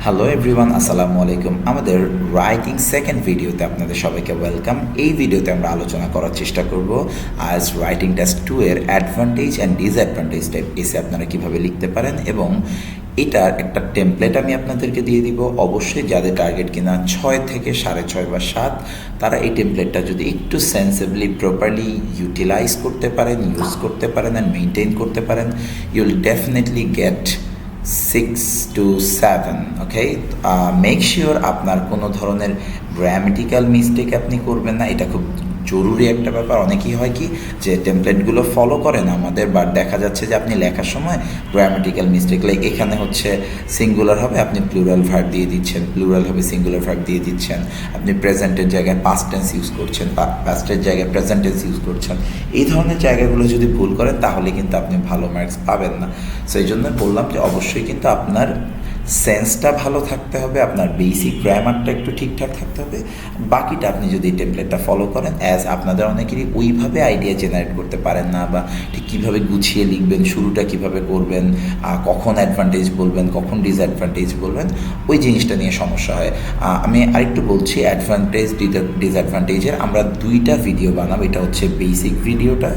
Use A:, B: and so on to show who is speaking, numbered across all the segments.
A: Hello everyone, আসসালামু আলাইকুম। আমাদের রাইটিং সেকেন্ড ভিডিওতে আপনাদের সবাইকে ওয়েলকাম। এই ভিডিওতে আমরা আলোচনা করার চেষ্টা করব আজ রাইটিং টেস্ট 2 এর অ্যাডভান্টেজ অ্যান্ড ডিসঅ্যাডভান্টেজ টাইপ এসে আপনারা কীভাবে লিখতে পারেন, এবং এটার একটা টেমপ্লেট আমি আপনাদেরকে দিয়ে দিব। অবশ্যই যাদের টার্গেট কিনা 6 থেকে 6.5 বা 7, তারা এই টেমপ্লেটটা যদি একটু সেন্সিবলি প্রপারলি ইউটিলাইজ করতে পারেন, ইউজ করতে পারেন অ্যান্ড মেনটেন করতে পারেন, you will definitely get 6 to 7. Okay, make sure আপনার কোনো ধরনের গ্রামেটিক্যাল মিস্টেক আপনি করবেন না। এটা খুব জরুরি একটা ব্যাপার। অনেকেই হয় কি যে টেমপ্লেটগুলো ফলো করেন আমাদের, বাট দেখা যাচ্ছে যে আপনি লেখার সময় গ্রামেটিক্যাল মিস্টেক, লাইক এখানে হচ্ছে সিঙ্গুলার হবে আপনি প্লুরাল ভার্ব দিয়ে দিচ্ছেন, প্লুরাল হবে সিঙ্গুলার ভার্ব দিয়ে দিচ্ছেন, আপনি প্রেজেন্টের জায়গায় পাস্ট টেন্স ইউজ করছেন, পাস্টের জায়গায় প্রেজেন্ট টেন্স ইউজ করছেন। এই ধরনের জায়গাগুলো যদি ভুল করেন তাহলে কিন্তু আপনি ভালো মার্কস পাবেন না। সো এই জন্য বললাম যে অবশ্যই কিন্তু আপনার সেন্সটা ভালো থাকতে হবে, আপনার বেসিক গ্রামারটা একটু ঠিকঠাক থাকতে হবে। বাকিটা আপনি যদি টেমপ্লেটটা ফলো করেন, অ্যাজ আপনাদের অনেকেরই ওইভাবে আইডিয়া জেনারেট করতে পারেন না, বা ঠিক কীভাবে গুছিয়ে লিখবেন, শুরুটা কীভাবে করবেন, কখন অ্যাডভান্টেজ বলবেন, কখন ডিসঅ্যাডভান্টেজ বলবেন, ওই জিনিসটা নিয়ে সমস্যা হয়। আমি আরেকটু বলছি, অ্যাডভান্টেজ ডিসঅ্যাডভান্টেজের আমরা 2টা ভিডিও বানাবো। এটা হচ্ছে বেসিক ভিডিওটা,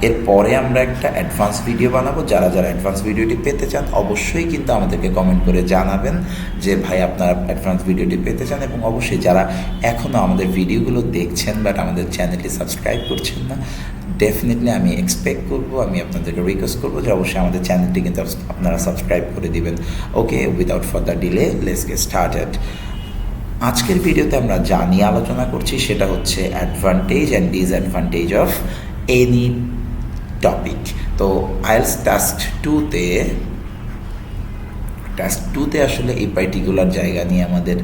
A: এরপরে আমরা একটা অ্যাডভান্স ভিডিও বানাবো। যারা অ্যাডভান্স ভিডিওটি পেতে চান অবশ্যই কিন্তু আমাদেরকে কমেন্ট করে জানাবেন যে ভাই আপনারা অ্যাডভান্স ভিডিওটি পেতে চান, এবং অবশ্যই যারা এখনও আমাদের ভিডিওগুলো দেখছেন বাট আমাদের চ্যানেলটি সাবস্ক্রাইব করছেন না, ডেফিনেটলি আমি এক্সপেক্ট করবো, আমি আপনাদেরকে রিকোয়েস্ট করবো যে অবশ্যই আমাদের চ্যানেলটি কিন্তু আপনারা সাবস্ক্রাইব করে দিবেন। Okay, without further delay let's get started. আজকের ভিডিওতে আমরা যা নিয়ে আলোচনা করছি সেটা হচ্ছে advantage and disadvantage of any topic. তো আইএলটিএস টেস্ট টুতে আসলে এই পার্টিকুলার জায়গা নিয়ে আমাদের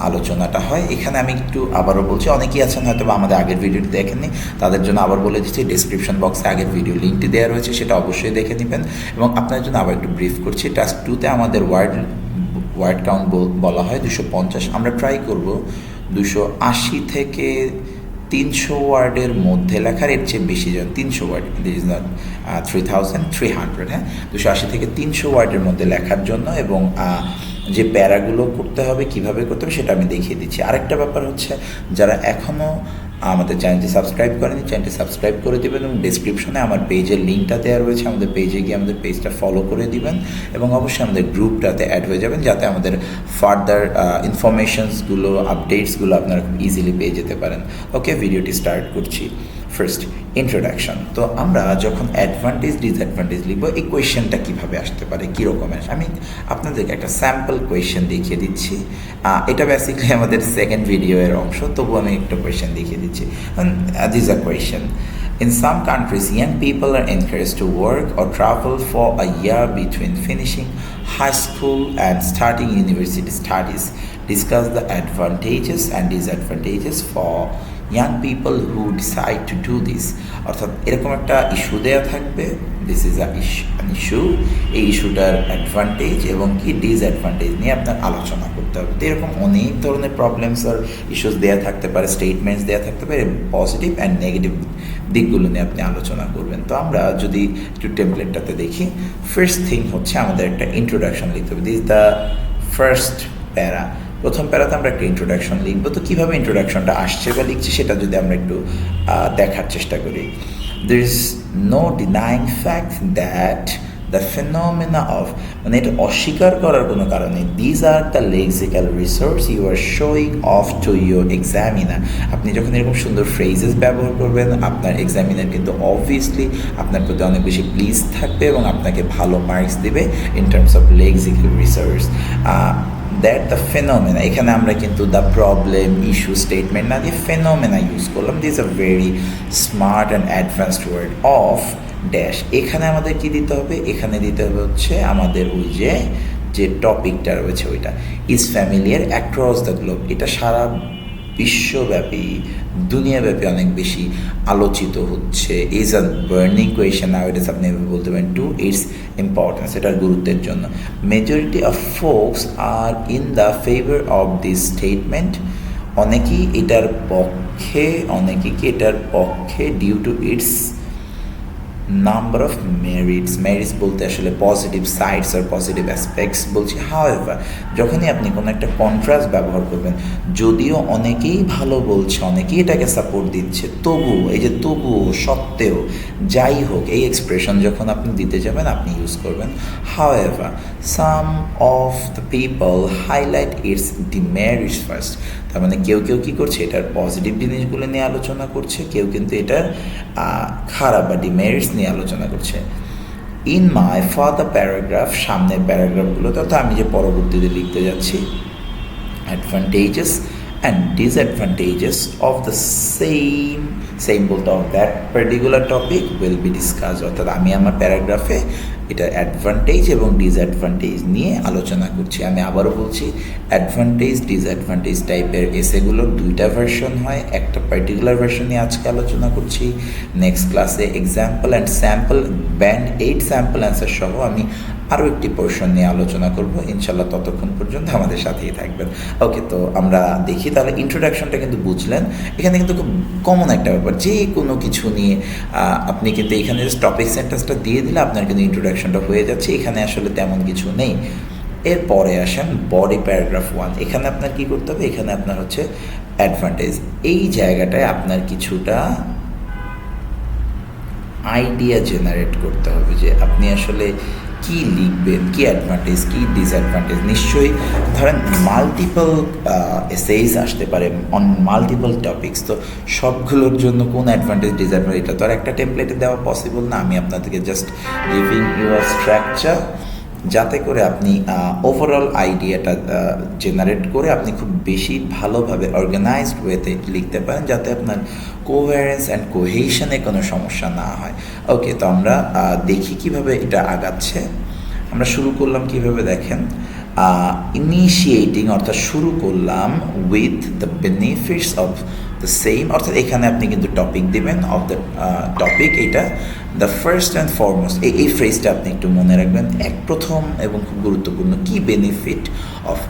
A: আলোচনাটা হয়। এখানে আমি একটু আবারও বলছি, অনেকেই আছেন হয়তো বা আমাদের আগের ভিডিওটি দেখেননি, তাদের জন্য আবার বলে দিচ্ছি, ডিসক্রিপশন বক্সে আগের ভিডিও লিঙ্কটি দেওয়া রয়েছে, সেটা অবশ্যই দেখে নেবেন। এবং আপনার জন্য আবার একটু ব্রিফ করছি, টেস্ট টুতে আমাদের ওয়ার্ড কাউন্ট বলা হয় 250। আমরা ট্রাই করব 280 থেকে 300 ওয়ার্ডের মধ্যে লেখার, এর চেয়ে বেশি যেন 300 ওয়ার্ড, দিস ইজ নট 3300, হ্যাঁ, 280 থেকে 300 ওয়ার্ডের মধ্যে লেখার জন্য। এবং যে প্যারাগুলো করতে হবে, কীভাবে করতে হবে, সেটা আমি দেখিয়ে দিচ্ছি। আরেকটা ব্যাপার হচ্ছে, যারা এখনও আমাদের চ্যানেলটি সাবস্ক্রাইব করেনি, চ্যানেলটি সাবস্ক্রাইব করে দেবেন, এবং ডিসক্রিপশনে আমার পেজের লিঙ্কটা দেওয়া রয়েছে, আমাদের পেজে গিয়ে আমাদের পেজটা ফলো করে দিবেন, এবং অবশ্যই আমাদের গ্রুপটাতে অ্যাড হয়ে যাবেন, যাতে আমাদের ফার্দার ইনফরমেশনসগুলো, আপডেটসগুলো আপনারা খুব ইজিলি পেয়ে যেতে পারেন। ওকে, ভিডিওটি স্টার্ট করছি। First, introduction. তো আমরা যখন অ্যাডভান্টেজ ডিসঅ্যাডভান্টেজ লিখবো, এই কোয়েশ্চেনটা কীভাবে আসতে পারে, কীরকমের, আমি আপনাদেরকে একটা স্যাম্পল কোয়েশ্চেন দেখিয়ে দিচ্ছি। এটা বেসিক্যালি আমাদের সেকেন্ড ভিডিওর অংশ, তবু আমি একটা কোয়েশ্চেন দেখিয়ে দিচ্ছি। This a question: In some countries, young people are encouraged to work or travel for a year between finishing high school and starting university studies. Discuss the advantages and disadvantages for young people who decide to do this. অর্থাৎ এরকম একটা issue দেওয়া থাকবে, this is an issue, এই ইস্যুটার advantage এবং কি disadvantage নিয়ে আপনার আলোচনা করতে হবে। তো এরকম অনেক ধরনের প্রবলেমস আর ইস্যুস দেওয়া থাকতে পারে, স্টেটমেন্টস দেওয়া থাকতে পারে, পজিটিভ অ্যান্ড নেগেটিভ দিকগুলো নিয়ে আপনি আলোচনা করবেন। তো আমরা যদি একটু টেমপ্লেটটাতে দেখি, ফার্স্ট থিং হচ্ছে আমাদের একটা ইন্ট্রোডাকশন লিখতে হবে। দিস দ্য ফার্স্ট প্যারা। প্রথম প্যারাতে আমরা একটা ইন্ট্রোডাকশন লিখবো। তো কীভাবে ইন্ট্রোডাকশনটা আসছে বা লিখছি সেটা যদি আমরা একটু দেখার চেষ্টা করি। There is no denying fact that the phenomena of, মানে এটা অস্বীকার করার কোনো কারণ নেই, these are the lexical resource you are showing off to your examiner. আপনি যখন এরকম সুন্দর ফ্রেজেস ব্যবহার করবেন, আপনার এক্সামিনার কিন্তু অবভিয়াসলি আপনার প্রতি অনেক বেশি প্লিজ থাকবে এবং আপনাকে ভালো মার্কস দেবে in terms of lexical resource. That the phenomena, এখানে আমরা কিন্তু দ্য প্রবলেম, ইস্যু, স্টেটমেন্ট না দিয়ে ফেনোমেনা ইউজ করলাম। This a very smart and advanced word of dash. এখানে আমাদের কি দিতে হবে, এখানে দিতে হবে হচ্ছে আমাদের ওই যে টপিকটা রয়েছে ওইটা, is familiar across the globe. এটা সারা বিশ্বব্যাপী, দুনিয়াব্যাপী অনেক বেশি আলোচিত হচ্ছে। Is a burning question now it is, আপনি বলতে পারেন টু ইটস ইম্পর্টেন্স, এটার গুরুত্বের জন্য। Majority of folks are in the favour of this statement. অনেকেই এটার পক্ষে, অনেকে কি এটার পক্ষে, due to its number of merits বলতে আসলে পজিটিভ সাইডস আর পজিটিভ অ্যাসপেক্টস বলছি। হাউএভার যখনই আপনি কোনো একটা কন্ট্রাস্ট ব্যবহার করবেন, যদিও অনেকেই ভালো বলছে, অনেকেই এটাকে সাপোর্ট দিচ্ছে, তবুও সত্ত্বেও যাই হোক, এই এক্সপ্রেশন যখন আপনি দিতে যাবেন আপনি ইউজ করবেন however. Some of the people highlight it's demerits first. তার মানে কেউ কী করছে, এটার পজিটিভ জিনিসগুলো নিয়ে আলোচনা করছে, কেউ কিন্তু এটার খারাপ বা ডিমেরিটস নিয়ে আলোচনা করছে। ইন মাই ফার্দার প্যারাগ্রাফ, সামনের প্যারাগ্রাফগুলোতে অর্থাৎ আমি যে পরবর্তীতে লিখতে যাচ্ছি, advantages and disadvantages of the same বলতে of that particular topic will be discuss. অর্থাৎ আমি আমার প্যারাগ্রাফে এটা অ্যাডভান্টেজ এবং ডিসঅ্যাডভান্টেজ নিয়ে আলোচনা করছি। আমি আবারও বলছি, অ্যাডভান্টেজ ডিসঅ্যাডভান্টেজ টাইপের এসেগুলোর দুইটা ভার্সন হয়, একটা পার্টিকুলার ভার্সন নিয়ে আজকে আলোচনা করছি। নেক্সট ক্লাসে example and sample band 8 sample answer সহ আমি আরও একটি পোর্শন নিয়ে আলোচনা করব ইনশাল্লাহ। ততক্ষণ পর্যন্ত আমাদের সাথেই থাকবেন। ওকে, তো আমরা দেখি তাহলে ইন্ট্রোডাকশনটা কিন্তু বুঝলেন। এখানে কিন্তু খুব কমন একটা ব্যাপার, যে কোনো কিছু নিয়ে আপনি কিন্তু এখানে জাস্ট টপিক সেন্টেন্সটা দিয়ে দিলে আপনার কিন্তু ইন্ট্রোডাকশনটা হয়ে যাচ্ছে। এখানে আসলে তেমন কিছু নেই। এরপরে আসেন বডি প্যারাগ্রাফ 1। এখানে আপনার কি করতে হবে, এখানে আপনার হচ্ছে অ্যাডভান্টেজ, এই জায়গাটায় আপনার কিছুটা আইডিয়া জেনারেট করতে হবে যে আপনি আসলে কি লিখবেন, কি অ্যাডভান্টেজ, কি ডিসঅ্যাডভান্টেজ। নিশ্চয়ই ধরেন মাল্টিপল এসেইজ আসতে পারে অন মাল্টিপল টপিকস, তো সবগুলোর জন্য কোন অ্যাডভান্টেজ ডিসঅ্যাডভান্টেজ এটা তো আর একটা টেমপ্লেটে দেওয়া পসিবল না। আমি আপনাদেরকে just giving you a structure, যাতে করে আপনি ওভারঅল আইডিয়াটা জেনারেট করে আপনি খুব বেশি ভালোভাবে অর্গানাইজড ওয়েতে লিখতে পারেন, যাতে আপনার কোহেরেন্স অ্যান্ড কোহেশনে কোনো সমস্যা না হয়। ওকে, তো আমরা দেখি কিভাবে এটা আগাচ্ছে। আমরা শুরু করলাম কিভাবে, দেখেন, ইনিশিয়েটিং অর্থাৎ শুরু করলাম with the benefits of the same, অর্থাৎ এখানে আপনি কিন্তু টপিক দিবেন অফ দ্য টপিক। এটা দ্য ফার্স্ট অ্যান্ড ফরমোস্ট, এই ফ্রেজটা আপনি একটু মনে রাখবেন, প্রথম এবং খুব গুরুত্বপূর্ণ, কি বেনিফিট অফ।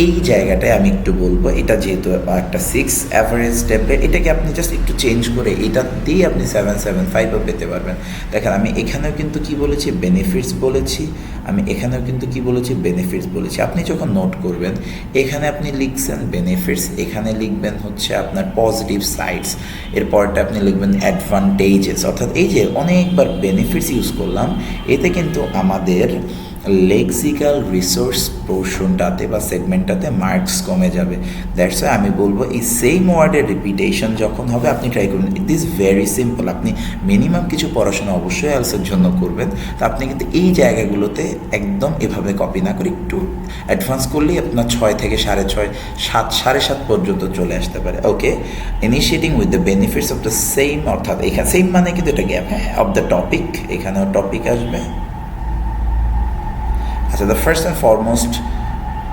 A: এই জায়গাটায় আমি একটু বলবো, এটা যেহেতু একটা 6 অ্যাভারেজ টেমপ্লেট, এটাকে আপনি জাস্ট একটু চেঞ্জ করে এটা দিয়ে আপনি 775ও পেতে পারবেন। দেখেন, আমি এখানেও কিন্তু কি বলেছি, বেনিফিটস বলেছি, আমি এখানেও কিন্তু কি বলেছি, বেনিফিটস বলেছি। আপনি যখন নোট করবেন, এখানে আপনি লিখছেন বেনিফিটস, এখানে লিখবেন হচ্ছে আপনার পজিটিভ সাইডস, এরপরটা আপনি লিখবেন অ্যাডভান্টেজেস। অর্থাৎ এই যে অনেকবার বেনিফিটস ইউজ করলাম, এতে কিন্তু আমাদের লেক্সিক্যাল রিসোর্স পোর্শনটাতে বা সেগমেন্টটাতে মার্কস কমে যাবে। দ্যাটস ওয়াই আমি বলবো, এই সেম ওয়ার্ডের রিপিটেশন যখন হবে আপনি ট্রাই করুন। It is very simple. আপনি মিনিমাম কিছু পড়াশোনা অবশ্যই আইএলটিএসের জন্য করবেন, তো আপনি কিন্তু এই জায়গাগুলোতে একদম এভাবে কপি না করে একটু অ্যাডভান্স করলেই আপনার 6 থেকে 6.5, 7, 7.5 পর্যন্ত চলে আসতে পারে। Okay, initiating with the benefits of the same, অর্থাৎ এখানে সেম মানে কিন্তু এটা গ্যাপ, হ্যাঁ, অফ দ্য টপিক, এখানেও টপিক আসবে। আচ্ছা, the first and foremost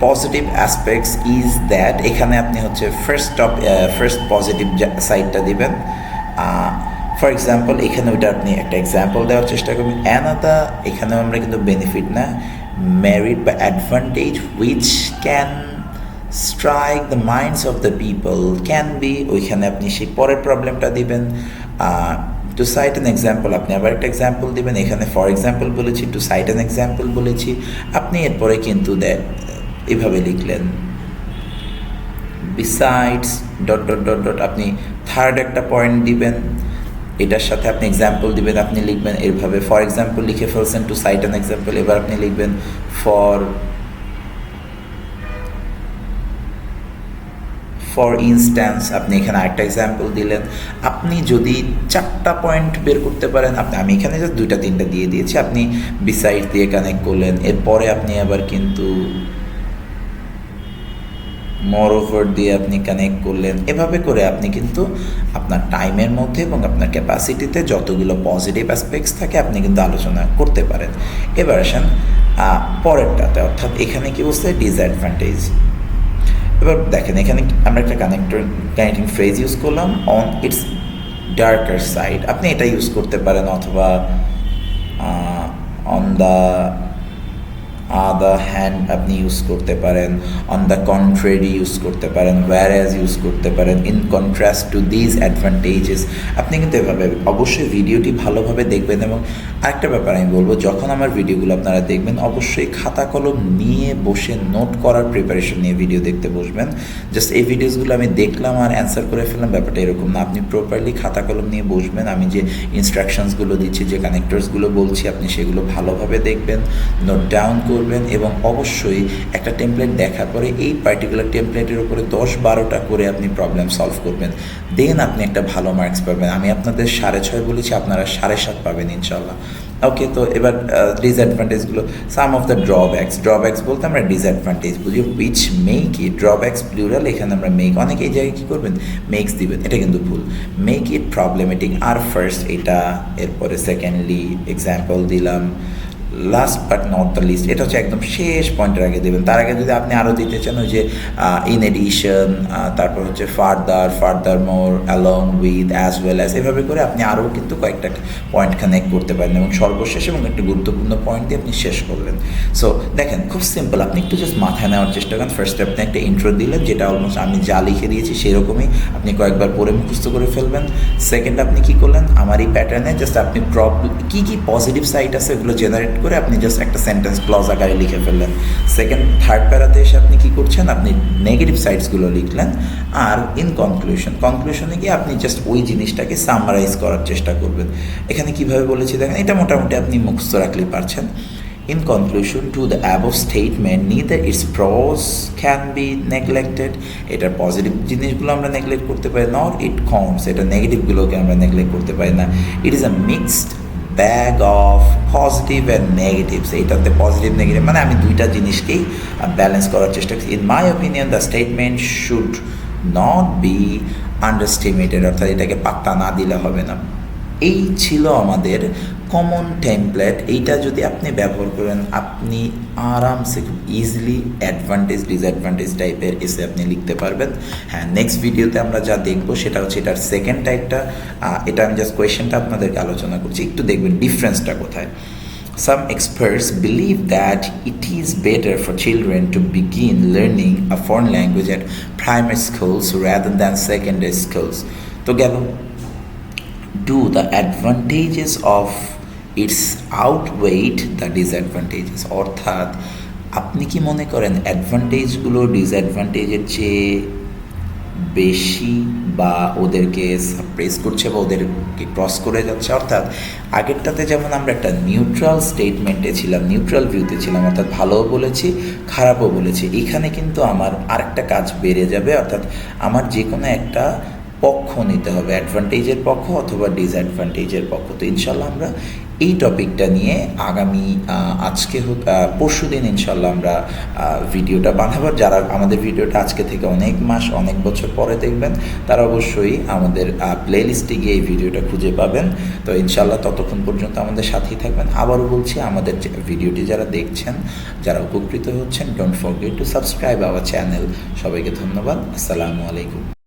A: positive aspects is that, এখানে আপনি হচ্ছে ফার্স্ট পজিটিভ সাইডটা দিবেন। ফর এক্সাম্পল, এখানে ওইটা আপনি একটা এক্সাম্পল দেওয়ার চেষ্টা করবেন। অ্যানাদার, এখানেও আমরা কিন্তু বেনিফিট না, মেরিট বা advantage which can strike the minds of the people can be, ওইখানে আপনি সেই পরের প্রবলেমটা দিবেন। টু সাইট অ্যান এক্সাম্পল, আপনি আবার একটা এক্সাম্পল দিবেন। এখানে ফর এক্সাম্পল বলেছি, টু সাইট অ্যান এক্সাম্পল বলেছি, আপনি এরপরে কিন্তু এভাবে লিখলেন besides dot dot dot dot, আপনি থার্ড একটা পয়েন্ট দিবেন, এটার সাথে আপনি এক্সাম্পল দিবেন, আপনি লিখবেন এভাবে ফর এক্সাম্পল লিখে ফেলছেন, টু সাইট অ্যান এক্সাম্পল, এবার আপনি লিখবেন ফর ইনস্ট্যান্স, আপনি এখানে আরেকটা এক্সাম্পল দিলেন। আপনি যদি 4টা পয়েন্ট বের করতে পারেন, আমি এখানে জাস্ট 2-3টা দিয়ে দিয়েছি, আপনি বিসাইড দিয়ে কানেক্ট করলেন, এরপরে আপনি আবার কিন্তু মোরওভার দিয়ে আপনি কানেক্ট করলেন। এভাবে করে আপনি কিন্তু আপনার টাইমের মধ্যে এবং আপনার ক্যাপাসিটিতে যতগুলো পজিটিভ অ্যাসপেক্টস থাকে আপনি কিন্তু আলোচনা করতে পারেন। এবার আসেন পরেরটাতে, অর্থাৎ এখানে কি বলছে, ডিসঅ্যাডভান্টেজ। এবার দেখেন, এখানে আমরা একটা কানেক্টিং ফ্রেজ ইউজ করলাম, অন ইটস ডার্কার সাইড, আপনি এটা ইউজ করতে পারেন, অথবা অন দ্য দ্য হ্যান্ড আপনি ইউজ করতে পারেন, অন দ্য কন্ট্রারি ইউজ করতে পারেন, whereas ইউজ করতে পারেন, in contrast to this advantages. আপনি কিন্তু এভাবে অবশ্যই ভিডিওটি ভালোভাবে দেখবেন। এবং আরেকটা ব্যাপার আমি বলবো, যখন আমার ভিডিওগুলো আপনারা দেখবেন অবশ্যই খাতা কলম নিয়ে বসে নোট করার প্রিপারেশন নিয়ে ভিডিও দেখতে বসবেন। জাস্ট এই ভিডিওসগুলো আমি দেখলাম আর অ্যান্সার করে ফেললাম, ব্যাপারটা এরকম না। আপনি প্রপারলি খাতা কলম নিয়ে বসবেন, আমি যে ইনস্ট্রাকশনসগুলো দিচ্ছি, যে কানেক্টরসগুলো বলছি, আপনি সেগুলো ভালোভাবে দেখবেন, নোট ডাউন করবেন এবং অবশ্যই একটা টেমপ্লেট দেখার পরে এই পার্টিকুলার টেমপ্লেটের উপরে 10-12টা করে আপনি প্রবলেম সলভ করবেন। দেন আপনি একটা ভালো মার্কস পাবেন। আমি আপনাদের 6.5 বলেছি, আপনারা 7.5 পাবেন ইনশাল্লাহ। ওকে, তো এবার ডিসঅ্যাডভান্টেজগুলো, সাম অফ দ্য ড্রব্যাকস বলতে আমরা ডিসঅ্যাডভান্টেজ বুঝি, which make it, drawbacks plural, এখানে আমরা মেক, অনেকে এই জায়গায় কী করবেন মেক্স দিবেন, এটা কিন্তু ভুল। মেক ইট প্রবলেমেটিক আর ফার্স্ট এটা, এরপরে সেকেন্ডলি এক্সাম্পল দিলাম, last but not the least এটা হচ্ছে একদম শেষ পয়েন্টের আগে দেবেন। তার আগে যদি আপনি আরও দিতে চান, ওই যে ইন এডিশন, তারপর হচ্ছে further more, along with, as well as, এভাবে করে আপনি আরও কিন্তু কয়েকটা পয়েন্ট কানেক্ট করতে পারেন এবং সর্বশেষ এবং একটা গুরুত্বপূর্ণ পয়েন্ট দিয়ে আপনি শেষ করলেন। সো দেখেন খুব সিম্পল, আপনি একটু জাস্ট মাথায় নেওয়ার চেষ্টা করেন। ফার্স্টে আপনি একটা ইন্ট্রো দিলেন, যেটা অলমোস্ট আমি যা লিখে দিয়েছি সেরকমই আপনি কয়েকবার পড়ে মুখস্থ করে ফেলবেন। সেকেন্ড আপনি কী করলেন, আমার এই প্যাটার্নে জাস্ট আপনি কী পজিটিভ সাইড আছে এগুলো জেনারেট করে আপনি জাস্ট একটা সেন্টেন্স ক্লজ আকারে লিখে ফেললেন। থার্ড প্যারাতে এসে আপনি কী করছেন, আপনি নেগেটিভ সাইডসগুলো লিখলেন। আর ইন কনক্লুশনে গিয়ে আপনি জাস্ট ওই জিনিসটাকে সামারাইজ করার চেষ্টা করবেন। এখানে কীভাবে বলেছি দেখেন, এটা মোটামুটি আপনি মুখস্থ রাখলেই পারছেন। In conclusion to the above statement, neither its pros can be neglected, এটার পজিটিভ জিনিসগুলো আমরা নেগলেক্ট করতে পারি, nor it cons, এটা নেগেটিভগুলোকে আমরা নেগলেক্ট করতে পারি না। It is a mixed bag of positive and negatives, এইটাতে পজিটিভ নেগেটিভ মানে আমি দুইটা জিনিসকেই ব্যালেন্স করার চেষ্টা করছি। In my opinion the statement should not be underestimated, অর্থাৎ এটাকে পাত্তা না দিলে হবে না। এই ছিল আমাদের কমন টেমপ্লেট। এইটা যদি আপনি ব্যবহার করেন আপনি আরামসে খুব ইজিলি অ্যাডভান্টেজ ডিসঅ্যাডভান্টেজ টাইপের এসে আপনি লিখতে পারবেন। হ্যাঁ, নেক্সট ভিডিওতে আমরা যা দেখবো সেটা হচ্ছে এটার সেকেন্ড টাইপটা। এটা আমি জাস্ট কোয়েশ্চেনটা আপনাদেরকে আলোচনা করছি, একটু দেখবেন ডিফারেন্সটা কোথায়। Some experts believe that it is better for children to begin learning a foreign language at primary schools rather than secondary schools. তো গেল, do the advantages of its outweigh the disadvantages, অর্থাৎ আপনি কি মনে করেন অ্যাডভান্টেজগুলো ডিসঅ্যাডভান্টেজের চেয়ে বেশি বা ওদেরকে সাপ্রেস করছে বা ওদেরকে ক্রস করে যাচ্ছে? অর্থাৎ আগেরটাতে যেমন আমরা একটা নিউট্রাল স্টেটমেন্টে ছিলাম, নিউট্রাল ভিউতে ছিলাম, অর্থাৎ ভালোও বলেছি খারাপও বলেছি। এখানে কিন্তু আমার আরেকটা কাজ বেড়ে যাবে, অর্থাৎ আমার যে কোনো একটা পক্ষ নিতে হবে, অ্যাডভান্টেজের পক্ষ অথবা ডিসঅ্যাডভান্টেজের পক্ষ। তো ইনশাল্লাহ আমরা এই টপিকটা নিয়ে আগামী পরশু দিন ইনশাল্লাহ আমরা ভিডিওটা বানাবো। যারা আমাদের ভিডিওটা আজকে থেকে অনেক মাস অনেক বছর পরে দেখবেন তারা অবশ্যই আমাদের প্লেলিস্টে গিয়ে এই ভিডিওটা খুঁজে পাবেন। তো ইনশাল্লাহ ততক্ষণ পর্যন্ত আমাদের সাথেই থাকবেন। আবারও বলছি, আমাদের ভিডিওটি যারা দেখছেন, যারা উপকৃত হচ্ছেন, don't forget to subscribe our channel. সবাইকে ধন্যবাদ। আসসালামু আলাইকুম।